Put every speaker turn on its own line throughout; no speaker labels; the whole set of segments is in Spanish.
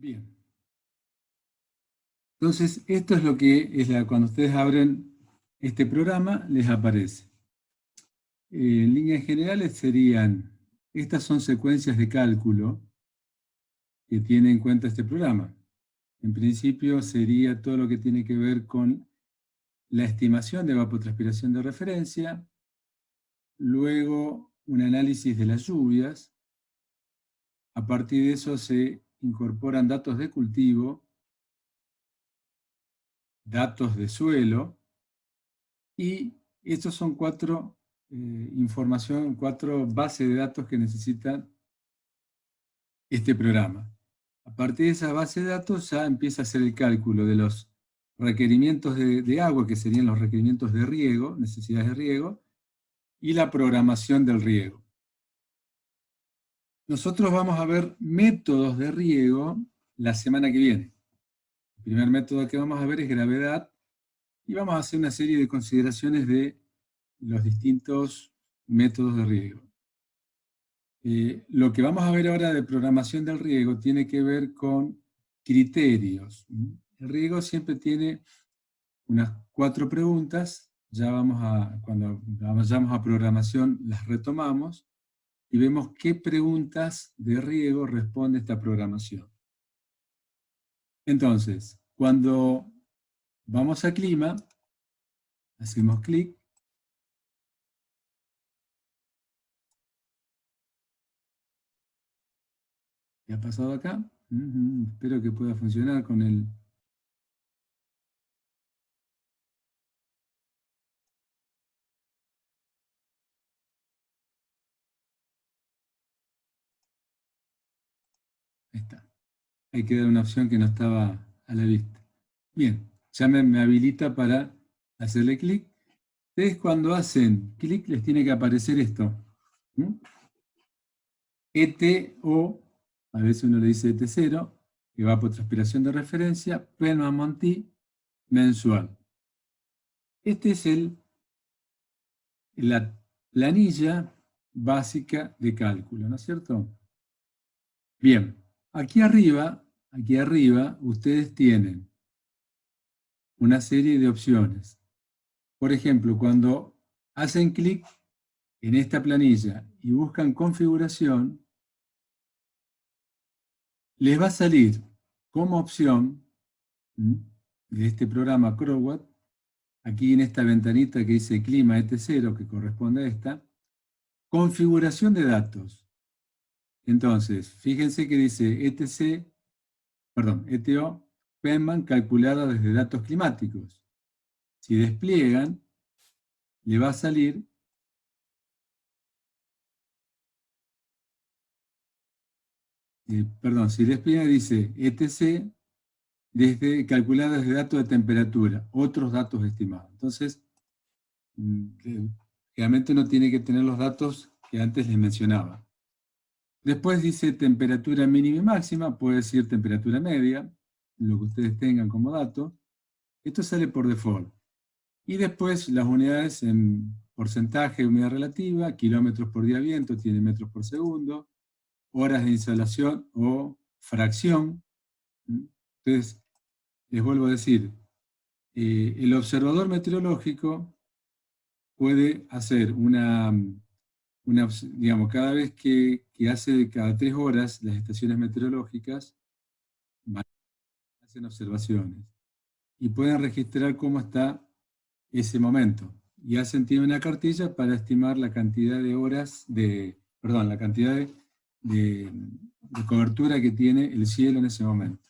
Bien. Entonces, esto es lo que cuando ustedes abren este programa, les aparece. En líneas generales estas son secuencias de cálculo que tiene en cuenta este programa. En principio sería todo lo que tiene que ver con la estimación de evapotranspiración de referencia, luego un análisis de las lluvias, a partir de eso se incorporan datos de cultivo, datos de suelo, y estos son cuatro bases de datos que necesita este programa. A partir de esa base de datos ya empieza a hacer el cálculo de los requerimientos de agua, que serían los requerimientos de riego, necesidades de riego, y la programación del riego. Nosotros vamos a ver métodos de riego la semana que viene. El primer método que vamos a ver es gravedad, y vamos a hacer una serie de consideraciones de los distintos métodos de riego. Lo que vamos a ver ahora de programación del riego tiene que ver con criterios. El riego siempre tiene unas 4 preguntas, cuando vayamos a programación las retomamos, y vemos qué preguntas de riego responde esta programación. Entonces, cuando vamos a clima, hacemos clic, ¿qué ha pasado acá? Espero que pueda funcionar con el... Ahí está. Hay que dar una opción que no estaba a la vista. Bien, ya me habilita para hacerle clic. Ustedes cuando hacen clic les tiene que aparecer esto. ETO, a veces uno le dice ET0, evapotranspiración de referencia, Penman-Monti mensual. Este es la planilla básica de cálculo, ¿no es cierto? Bien, aquí arriba ustedes tienen una serie de opciones. Por ejemplo, cuando hacen clic en esta planilla y buscan configuración, les va a salir como opción de este programa CrowWatt, aquí en esta ventanita que dice clima ET0, que corresponde a esta, configuración de datos. Entonces, fíjense que dice ETO, Penman calculada desde datos climáticos. Si despliegan, le va a salir si despliegan dice ETC calculada desde datos de temperatura, otros datos estimados. Entonces, realmente uno tiene que tener los datos que antes les mencionaba. Después dice temperatura mínima y máxima, puede decir temperatura media, lo que ustedes tengan como dato. Esto sale por default. Y después las unidades en porcentaje de humedad relativa, kilómetros por día viento, tiene metros por segundo, horas de insolación o fracción. Entonces, les vuelvo a decir, el observador meteorológico puede hacer digamos, cada vez que hace cada 3 horas las estaciones meteorológicas, hacen observaciones y pueden registrar cómo está ese momento. Y tiene una cartilla para estimar la cantidad de horas, la cantidad de cobertura que tiene el cielo en ese momento.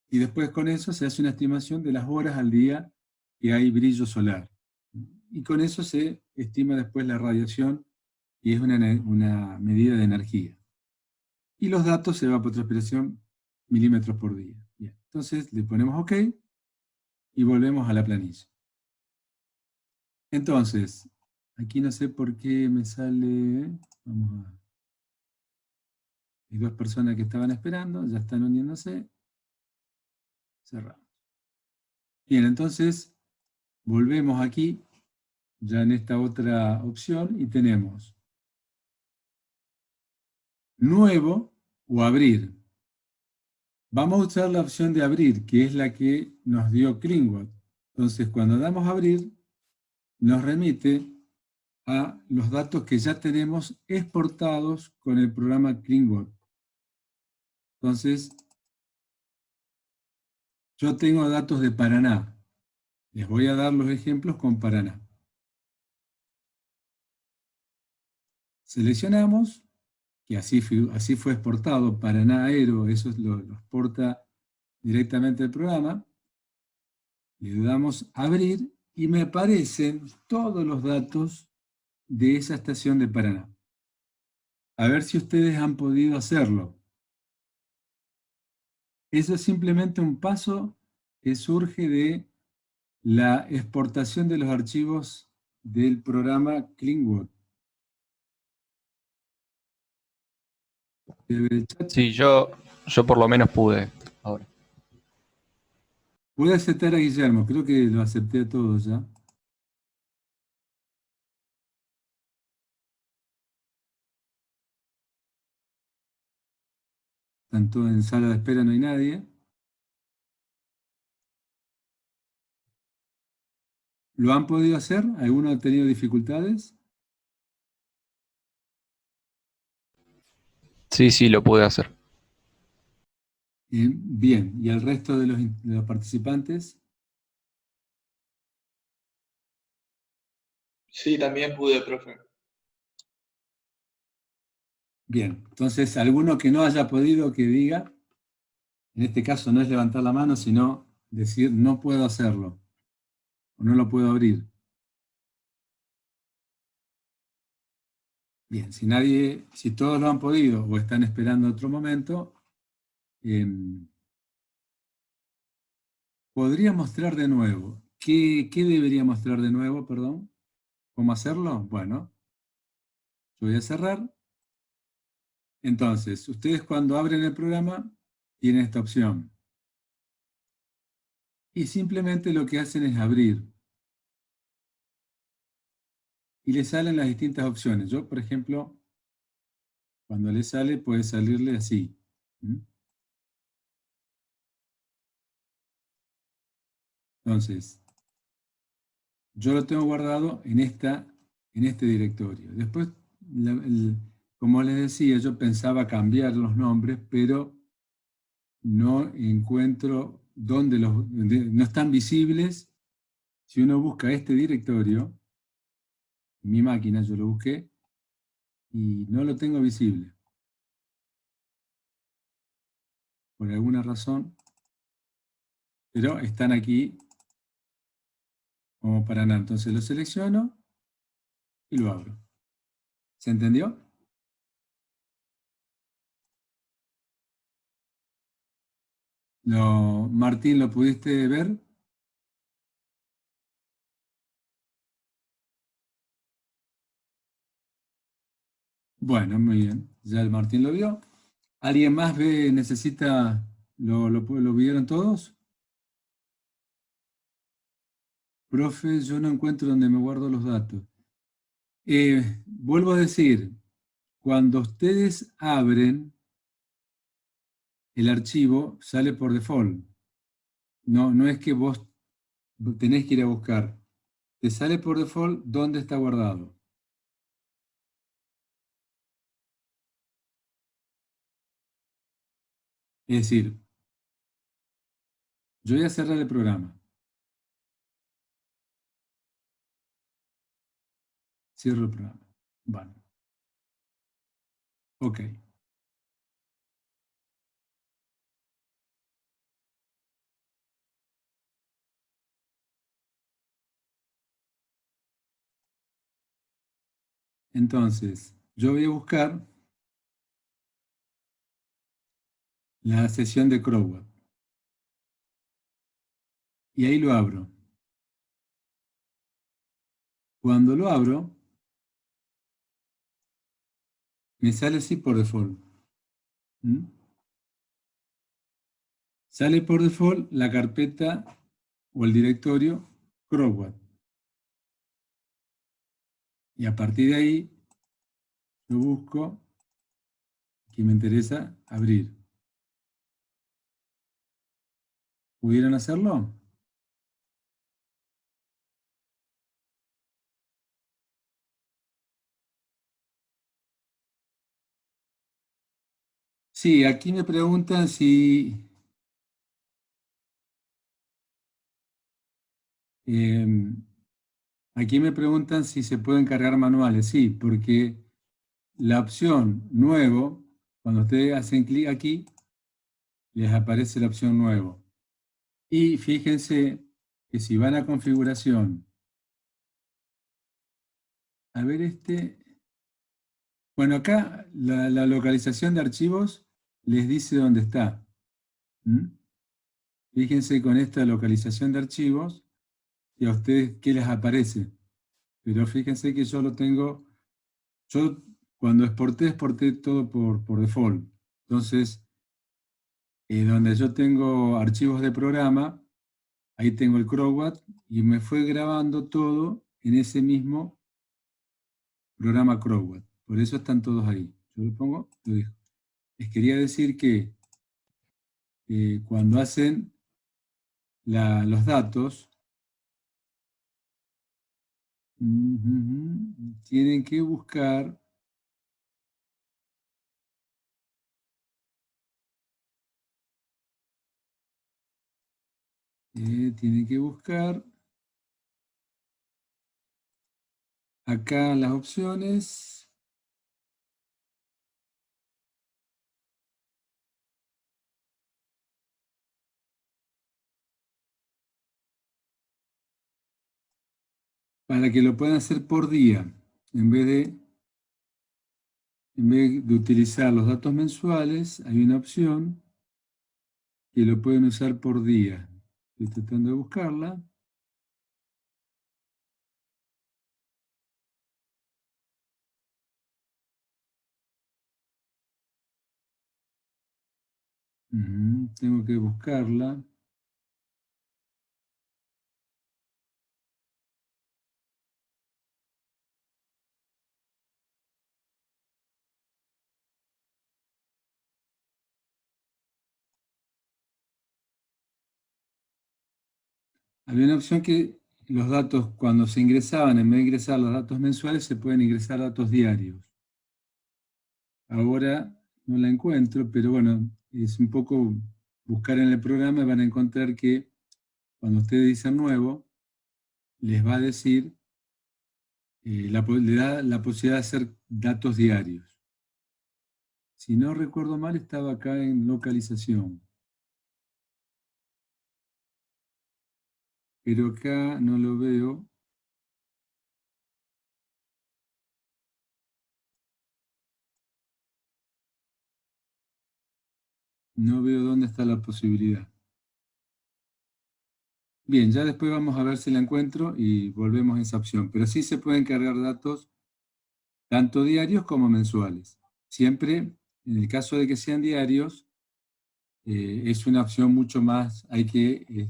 Y después con eso se hace una estimación de las horas al día que hay brillo solar. Y con eso se estima después la radiación, y es una medida de energía. Y los datos se evapotranspiración milímetros por día. Bien. Entonces le ponemos OK y volvemos a la planilla. Entonces, aquí no sé por qué me sale... Vamos a... Hay 2 personas que estaban esperando, ya están uniéndose. Cerramos. Bien, entonces volvemos aquí, ya en esta otra opción, y tenemos nuevo o abrir. Vamos a usar la opción de abrir, que es la que nos dio CleanWord. Entonces, cuando damos a abrir, nos remite a los datos que ya tenemos exportados con el programa CleanWord. Entonces, yo tengo datos de Paraná. Les voy a dar los ejemplos con Paraná. Seleccionamos, que así fue exportado, Paraná Aero, eso lo exporta directamente el programa. Le damos a abrir y me aparecen todos los datos de esa estación de Paraná. A ver si ustedes han podido hacerlo. Eso es simplemente un paso que surge de la exportación de los archivos del programa CleanWord.
Sí, yo por lo menos pude ahora.
Voy a aceptar a Guillermo, creo que lo acepté a todos ya. Tanto en sala de espera no hay nadie. ¿Lo han podido hacer? ¿Alguno ha tenido dificultades?
Sí, lo pude hacer.
Bien, ¿y el resto de los participantes?
Sí, también pude, profe.
Bien, entonces alguno que no haya podido que diga, en este caso no es levantar la mano, sino decir no puedo hacerlo, o no lo puedo abrir. Bien, si todos lo han podido o están esperando otro momento, podría mostrar de nuevo. ¿Qué debería mostrar de nuevo, perdón? ¿Cómo hacerlo? Bueno, yo voy a cerrar. Entonces, ustedes cuando abren el programa, tienen esta opción. Y simplemente lo que hacen es abrir. Y les salen las distintas opciones. Yo, por ejemplo, cuando le sale, puede salirle así. Entonces, yo lo tengo guardado en este directorio. Después, como les decía, yo pensaba cambiar los nombres, pero no encuentro no están visibles. Si uno busca este directorio, en mi máquina yo lo busqué, y no lo tengo visible. Por alguna razón, pero están aquí como para nada. Entonces lo selecciono y lo abro. ¿Se entendió? Martín, ¿lo pudiste ver? Bueno, muy bien. Ya el Martín lo vio. ¿Alguien más necesita, lo vieron todos? Profe, yo no encuentro donde me guardo los datos. Vuelvo a decir, cuando ustedes abren, el archivo sale por default. No es que vos tenés que ir a buscar. Te sale por default dónde está guardado. Es decir, yo voy a cerrar el programa. Cierro el programa. Bueno. Ok. Entonces, yo voy a buscar la sesión de CrowdWeb. Y ahí lo abro. Cuando lo abro, me sale así por default. ¿Mm? Sale por default la carpeta o el directorio CrowdWeb. Y a partir de ahí, yo busco que me interesa abrir. ¿Pudieron hacerlo? Sí, aquí me preguntan si... aquí me preguntan si se pueden cargar manuales. Sí, porque la opción nuevo, cuando ustedes hacen clic aquí, les aparece la opción nuevo. Y fíjense que si van a configuración, a ver bueno, acá la localización de archivos les dice dónde está. ¿Mm? Fíjense con esta localización de archivos y a ustedes qué les aparece. Pero fíjense que yo lo tengo, yo cuando exporté todo por default. Entonces, donde yo tengo archivos de programa, ahí tengo el CrowWat y me fue grabando todo en ese mismo programa CrowWat. Por eso están todos ahí. Yo lo pongo, lo dejo. Les quería decir que cuando hacen los datos, tienen que buscar, tienen que buscar acá las opciones. Para que lo puedan hacer por día, en vez de utilizar los datos mensuales, hay una opción que lo pueden usar por día. Estoy tratando de buscarla. Tengo que buscarla. Había una opción que los datos, cuando se ingresaban, en vez de ingresar los datos mensuales, se pueden ingresar datos diarios. Ahora no la encuentro, pero bueno, es un poco buscar en el programa y van a encontrar que cuando ustedes dicen nuevo, les va a decir, le da la posibilidad de hacer datos diarios. Si no recuerdo mal, estaba acá en localización. Pero acá no lo veo. No veo dónde está la posibilidad. Bien, ya después vamos a ver si la encuentro y volvemos a esa opción. Pero sí se pueden cargar datos tanto diarios como mensuales. Siempre, en el caso de que sean diarios, es una opción mucho más, hay que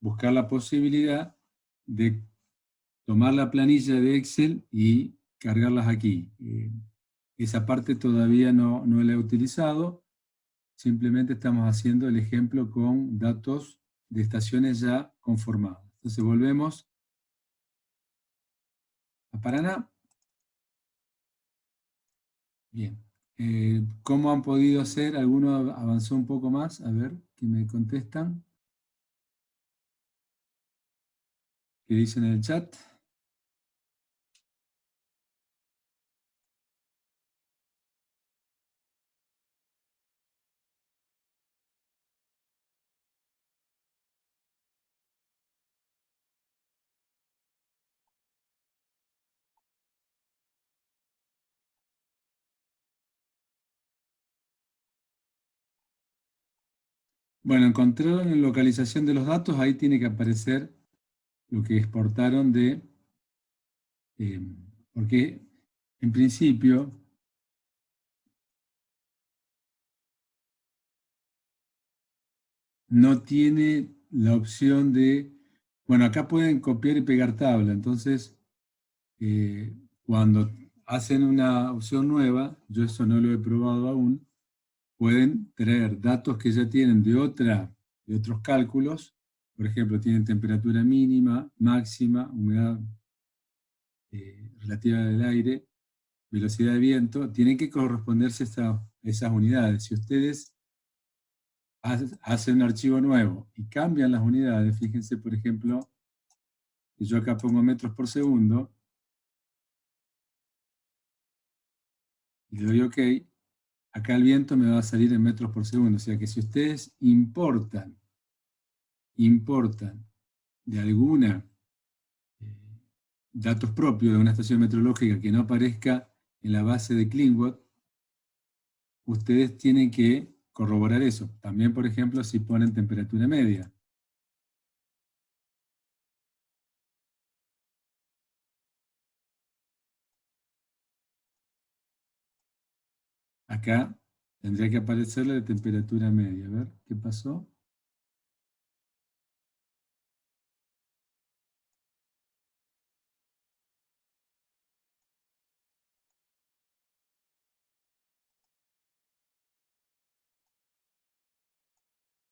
buscar la posibilidad de tomar la planilla de Excel y cargarlas aquí. Esa parte todavía no la he utilizado, simplemente estamos haciendo el ejemplo con datos de estaciones ya conformadas. Entonces volvemos a Paraná. Bien. ¿Cómo han podido hacer? ¿Alguno avanzó un poco más? A ver, que me contestan. ¿Qué dicen en el chat? Bueno, encontraron en localización de los datos, ahí tiene que aparecer lo que exportaron eh, porque en principio no tiene la opción de, bueno, acá pueden copiar y pegar tabla, entonces cuando hacen una opción nueva, yo eso no lo he probado aún, pueden traer datos que ya tienen de otra de otros cálculos. Por ejemplo, tienen temperatura mínima, máxima, humedad relativa del aire, velocidad de viento, tienen que corresponderse a esas unidades. Si ustedes hacen un archivo nuevo y cambian las unidades, fíjense, por ejemplo, que yo acá pongo metros por segundo, y le doy OK, acá el viento me va a salir en metros por segundo. O sea que si ustedes importan de alguna datos propios de una estación meteorológica que no aparezca en la base de CleanWatt, ustedes tienen que corroborar eso. También, por ejemplo, si ponen temperatura media. Acá tendría que aparecerle de temperatura media. A ver, ¿qué pasó?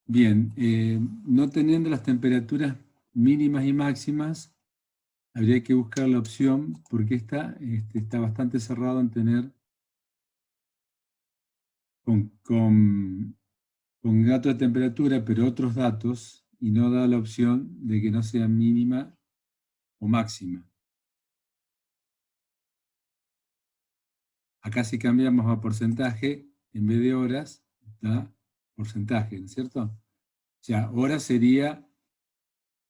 Bien, no teniendo las temperaturas mínimas y máximas, habría que buscar la opción, porque esta está bastante cerrado en tener con datos de temperatura, pero otros datos, y no da la opción de que no sea mínima o máxima. Acá si cambiamos a porcentaje, en vez de horas, da porcentaje, ¿no es cierto? O sea, horas sería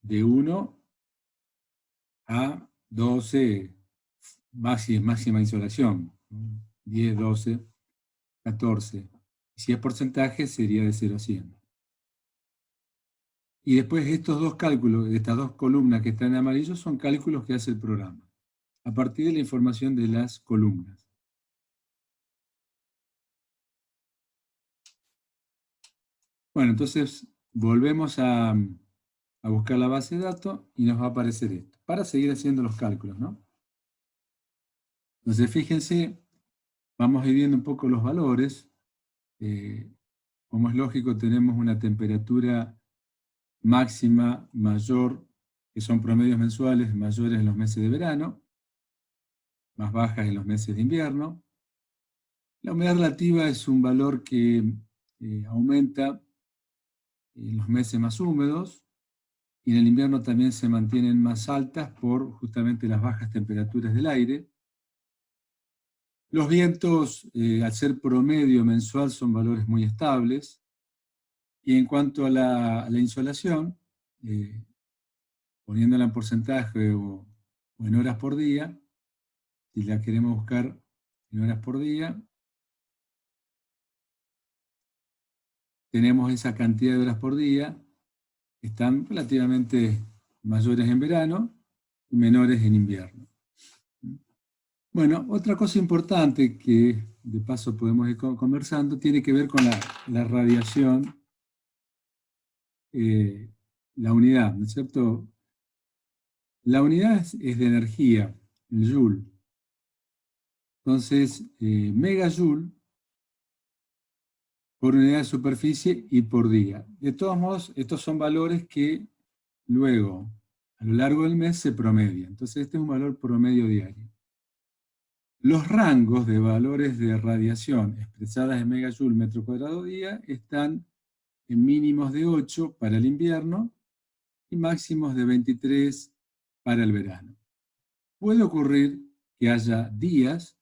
de 1 a 12 máxima insolación, 10, 12, 14. Si es porcentaje, sería de 0 a 100. Y después estos dos cálculos, estas dos columnas que están en amarillo, son cálculos que hace el programa, a partir de la información de las columnas. Bueno, entonces volvemos a buscar la base de datos y nos va a aparecer esto, para seguir haciendo los cálculos, ¿no? Entonces fíjense, vamos viendo un poco los valores. Como es lógico, tenemos una temperatura máxima mayor, que son promedios mensuales mayores en los meses de verano, más bajas en los meses de invierno. La humedad relativa es un valor que aumenta en los meses más húmedos, y en el invierno también se mantienen más altas por justamente las bajas temperaturas del aire. Los vientos, al ser promedio mensual, son valores muy estables. Y en cuanto a la insolación, poniéndola en porcentaje o en horas por día, si la queremos buscar en horas por día, tenemos esa cantidad de horas por día, que están relativamente mayores en verano y menores en invierno. Bueno, otra cosa importante que de paso podemos ir conversando tiene que ver con la radiación, la unidad, ¿no es cierto? La unidad es de energía, el joule. Entonces, megajoule por unidad de superficie y por día. De todos modos, estos son valores que luego, a lo largo del mes, se promedian. Entonces, este es un valor promedio diario. Los rangos de valores de radiación expresadas en megajoule metro cuadrado día están en mínimos de 8 para el invierno y máximos de 23 para el verano. Puede ocurrir que haya días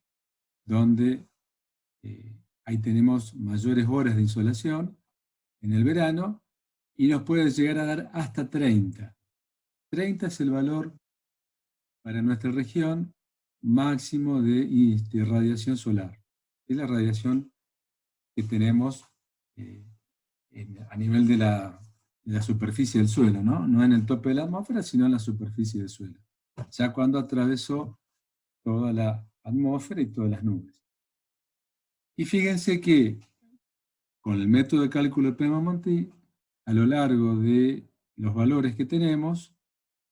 donde ahí tenemos mayores horas de insolación en el verano y nos puede llegar a dar hasta 30. 30 es el valor para nuestra región máximo de radiación solar. Es la radiación que tenemos a nivel de la superficie del suelo, ¿no? No en el tope de la atmósfera, sino en la superficie del suelo. Ya cuando atravesó toda la atmósfera y todas las nubes. Y fíjense que con el método de cálculo de Pema-Monti, a lo largo de los valores que tenemos,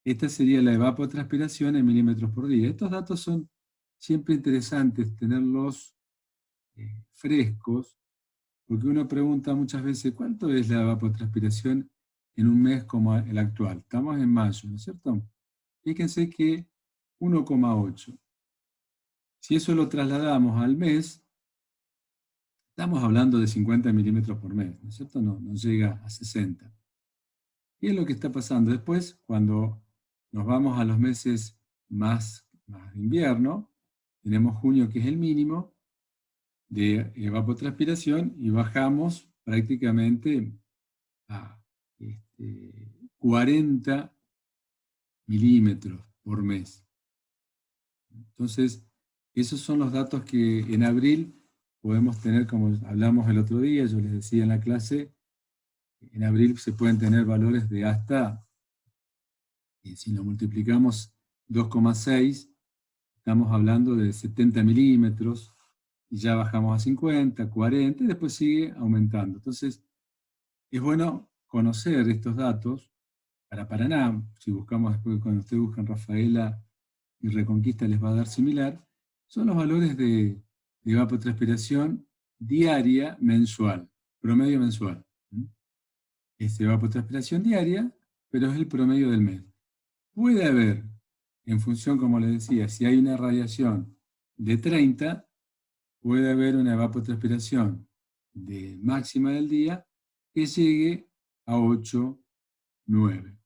esta sería la evapotranspiración en milímetros por día. Estos datos son siempre interesantes tenerlos frescos, porque uno pregunta muchas veces, ¿cuánto es la evapotranspiración en un mes como el actual. Estamos en mayo, ¿no es cierto? Fíjense que 1,8. Si eso lo trasladamos al mes, estamos hablando de 50 milímetros por mes, ¿no es cierto? No llega a 60. ¿Qué es lo que está pasando? Después, cuando nos vamos a los meses más de invierno, tenemos junio, que es el mínimo de evapotranspiración, y bajamos prácticamente a 40 milímetros por mes. Entonces, esos son los datos que en abril podemos tener, como hablamos el otro día, yo les decía en la clase, en abril se pueden tener valores de hasta, si lo multiplicamos 2,6, estamos hablando de 70 milímetros, y ya bajamos a 50, 40, y después sigue aumentando. Entonces, es bueno conocer estos datos para Paraná. Si buscamos después, cuando ustedes buscan Rafaela y Reconquista, les va a dar similar. Son los valores de evapotranspiración diaria mensual, promedio mensual. Es evapotranspiración diaria, pero es el promedio del mes. Puede haber, en función, como les decía, si hay una radiación de 30, puede haber una evapotranspiración de máxima del día que llegue a 8, 9.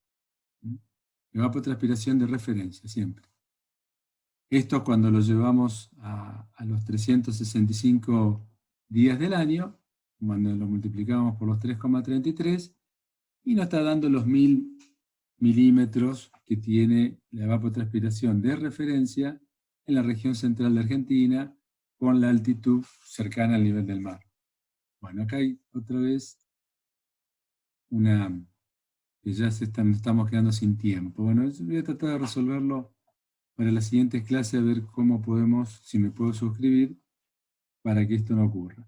Evapotranspiración de referencia, siempre. Esto cuando lo llevamos a los 365 días del año, cuando lo multiplicamos por los 3,33, y nos está dando los 1000 milímetros que tiene la evapotranspiración de referencia en la región central de Argentina, con la altitud cercana al nivel del mar. Bueno, acá hay otra vez que ya estamos quedando sin tiempo. Bueno, voy a tratar de resolverlo para las siguientes clases, a ver cómo podemos, si me puedo suscribir, para que esto no ocurra.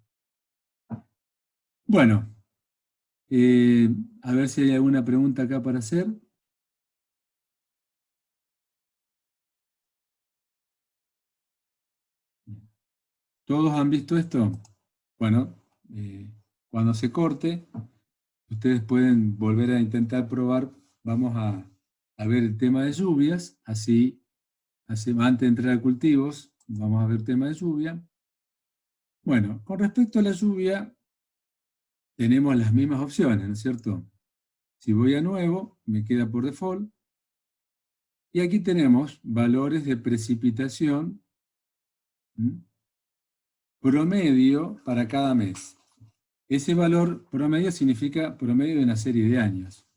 Bueno, a ver si hay alguna pregunta acá para hacer. ¿Todos han visto esto? Bueno, cuando se corte, ustedes pueden volver a intentar probar. Vamos a ver el tema de lluvias, así antes de entrar a cultivos, vamos a ver el tema de lluvia. Bueno, con respecto a la lluvia, tenemos las mismas opciones, ¿no es cierto? Si voy a nuevo, me queda por default. Y aquí tenemos valores de precipitación promedio para cada mes. Ese valor promedio significa promedio de una serie de años.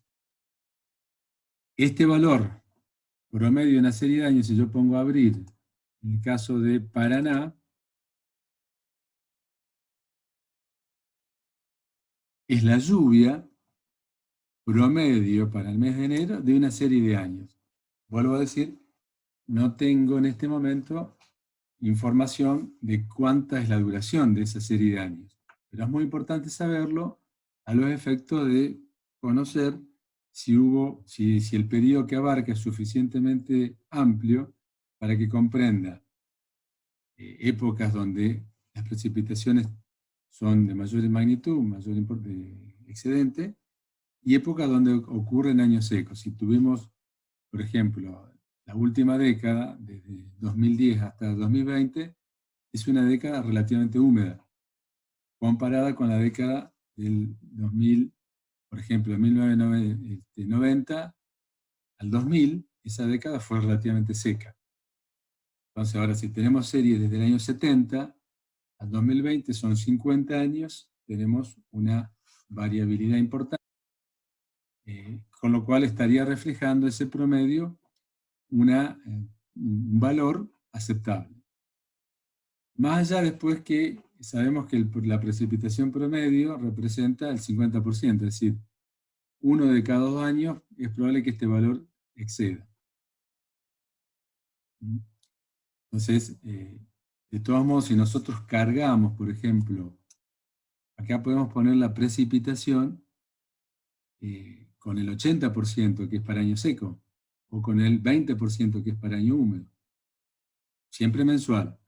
Este valor promedio de una serie de años, si yo pongo abril, en el caso de Paraná, es la lluvia promedio para el mes de enero de una serie de años. Vuelvo a decir, no tengo en este momento información de cuánta es la duración de esa serie de años. Pero es muy importante saberlo a los efectos de conocer si el periodo que abarca es suficientemente amplio para que comprenda épocas donde las precipitaciones son de mayor magnitud, mayor excedente, y épocas donde ocurren años secos. Si tuvimos, por ejemplo, la última década, desde 2010 hasta 2020, es una década relativamente húmeda, comparada con la década del 2000, por ejemplo, de 1990 al 2000, esa década fue relativamente seca. Entonces ahora, si tenemos series desde el año 70 al 2020, son 50 años, tenemos una variabilidad importante, con lo cual estaría reflejando ese promedio un valor aceptable. Más allá después que sabemos que la precipitación promedio representa el 50%, es decir, 1 de cada 2 años es probable que este valor exceda. Entonces, de todos modos, si nosotros cargamos, por ejemplo, acá podemos poner la precipitación con el 80% que es para año seco, o con el 20% que es para año húmedo, siempre mensual.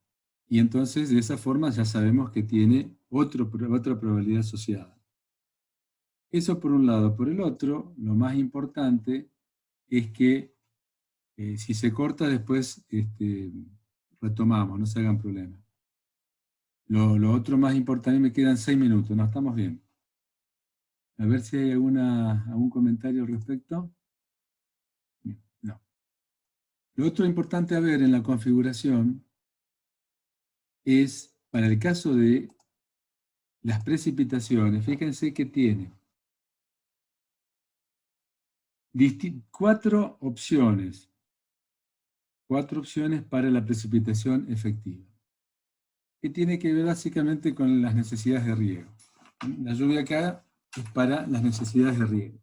Y entonces de esa forma ya sabemos que tiene otra probabilidad asociada. Eso por un lado. Por el otro, lo más importante es que si se corta después retomamos, no se hagan problemas. Lo otro más importante, me quedan 6 minutos, no estamos bien. A ver si hay algún comentario al respecto. No. Lo otro importante a ver en la configuración es, para el caso de las precipitaciones, fíjense que tiene 4 opciones para la precipitación efectiva, que tiene que ver básicamente con las necesidades de riego. La lluvia acá es para las necesidades de riego.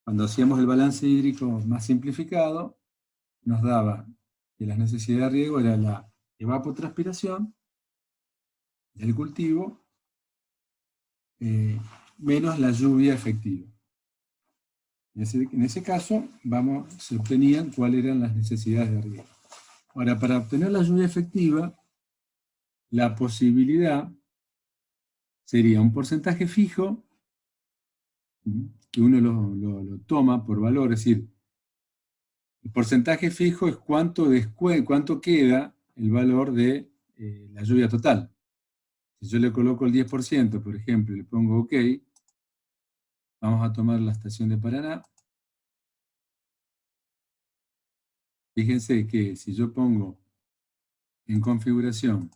Cuando hacíamos el balance hídrico más simplificado, nos daba que las necesidades de riego era la evapotranspiración del cultivo menos la lluvia efectiva. En ese caso, se obtenían cuáles eran las necesidades de riego. Ahora, para obtener la lluvia efectiva, la posibilidad sería un porcentaje fijo, que uno lo toma por valor, es decir, el porcentaje fijo es cuánto queda el valor de la lluvia total. Si yo le coloco el 10%, por ejemplo, y le pongo OK, vamos a tomar la estación de Paraná. Fíjense que si yo pongo en configuración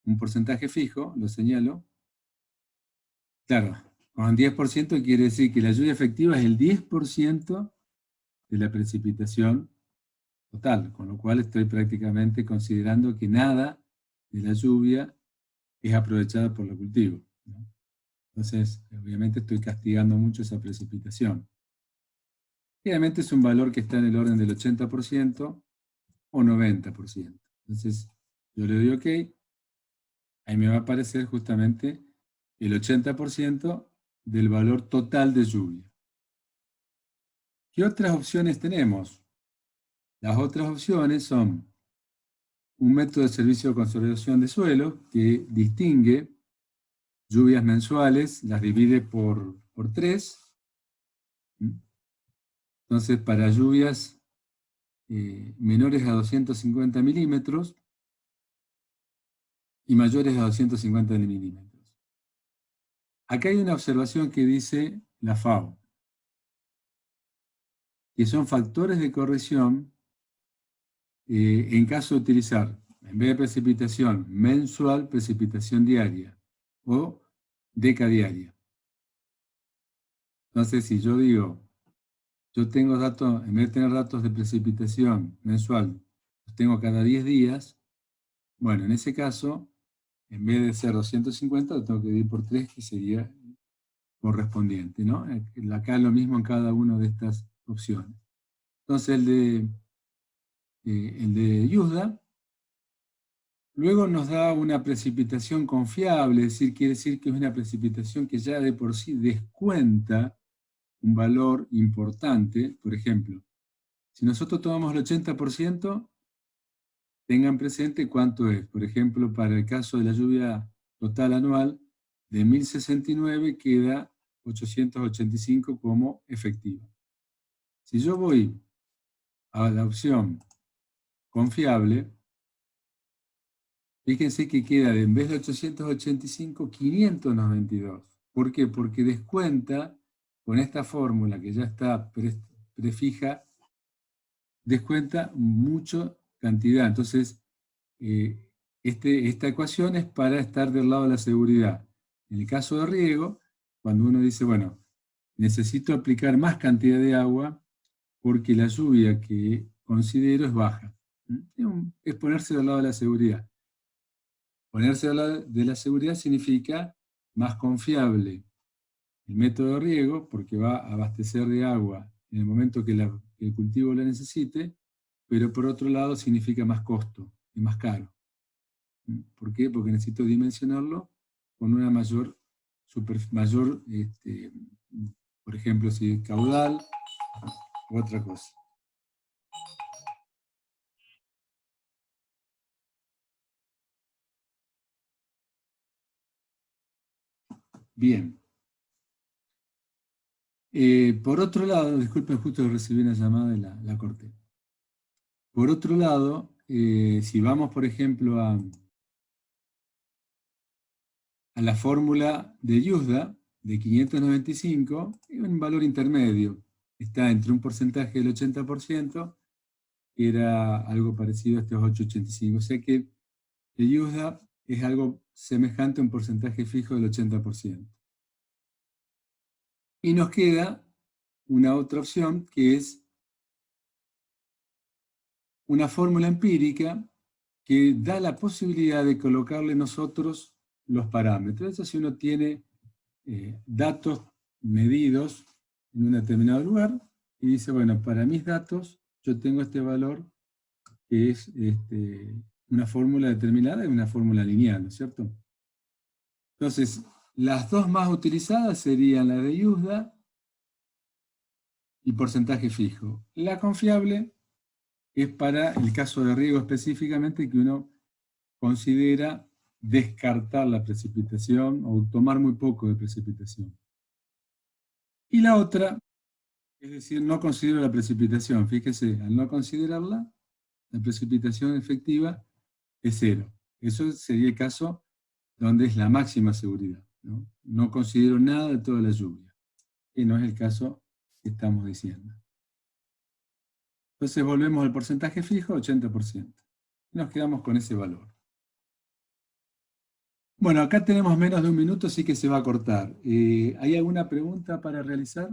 un porcentaje fijo, lo señalo, claro, con 10% quiere decir que la lluvia efectiva es el 10% de la precipitación total, con lo cual estoy prácticamente considerando que nada de la lluvia es aprovechada por los cultivos, ¿no? Entonces, obviamente estoy castigando mucho esa precipitación. Obviamente es un valor que está en el orden del 80% o 90%. Entonces, yo le doy OK, ahí me va a aparecer justamente el 80% del valor total de lluvia. ¿Qué otras opciones tenemos? Las otras opciones son un método de servicio de consolidación de suelo que distingue lluvias mensuales, las divide por 3. Entonces, para lluvias menores a 250 milímetros y mayores a 250 milímetros. Acá hay una observación que dice la FAO, que son factores de corrección en caso de utilizar, en vez de precipitación mensual, precipitación diaria o decadiaria. Entonces, si yo digo, yo tengo datos, en vez de tener datos de precipitación mensual, los tengo cada 10 días, bueno, en ese caso, en vez de ser 250, lo tengo que dividir por 3, que sería correspondiente, ¿no? Acá lo mismo en cada una de estas opciones. Entonces, el de USDA luego nos da una precipitación confiable, es decir, quiere decir que es una precipitación que ya de por sí descuenta un valor importante. Por ejemplo, si nosotros tomamos el 80%, tengan presente cuánto es. Por ejemplo, para el caso de la lluvia total anual, de 1069 queda 885 como efectiva. Si yo voy a la opción confiable, fíjense que queda en vez de 885, 592. ¿Por qué? Porque descuenta, con esta fórmula que ya está prefija, descuenta mucha cantidad. Entonces, esta ecuación es para estar del lado de la seguridad. En el caso de riego, cuando uno dice, bueno, necesito aplicar más cantidad de agua porque la lluvia que considero es baja. Es ponerse del lado de la seguridad. Ponerse del lado de la seguridad significa más confiable el método de riego, porque va a abastecer de agua en el momento que el cultivo la necesite, pero por otro lado significa más costo y más caro. ¿Por qué? Porque necesito dimensionarlo con una mayor, por ejemplo, si caudal u otra cosa. Bien. Por otro lado, disculpen, justo recibí una llamada y la corté. Por otro lado, si vamos, por ejemplo, a la fórmula de Yuzda, de 595, es un valor intermedio. Está entre un porcentaje del 80%, que era algo parecido a estos 8,85. O sea que el Yuzda es algo semejante a un porcentaje fijo del 80%. Y nos queda una otra opción, que es una fórmula empírica que da la posibilidad de colocarle nosotros los parámetros. Entonces, si uno tiene datos medidos en un determinado lugar y dice, bueno, para mis datos yo tengo este valor que es una fórmula determinada y una fórmula lineal, ¿no es cierto? Entonces, las dos más utilizadas serían la de Yuzda y porcentaje fijo. La confiable es para el caso de riego específicamente, que uno considera descartar la precipitación o tomar muy poco de precipitación. Y la otra, es decir, no considero la precipitación. Fíjese, al no considerarla, la precipitación efectiva es 0. Eso sería el caso donde es la máxima seguridad. No considero nada de toda la lluvia, que no es el caso que estamos diciendo. Entonces volvemos al porcentaje fijo, 80%. Y nos quedamos con ese valor. Bueno, acá tenemos menos de un minuto, así que se va a cortar. ¿Hay alguna pregunta para realizar?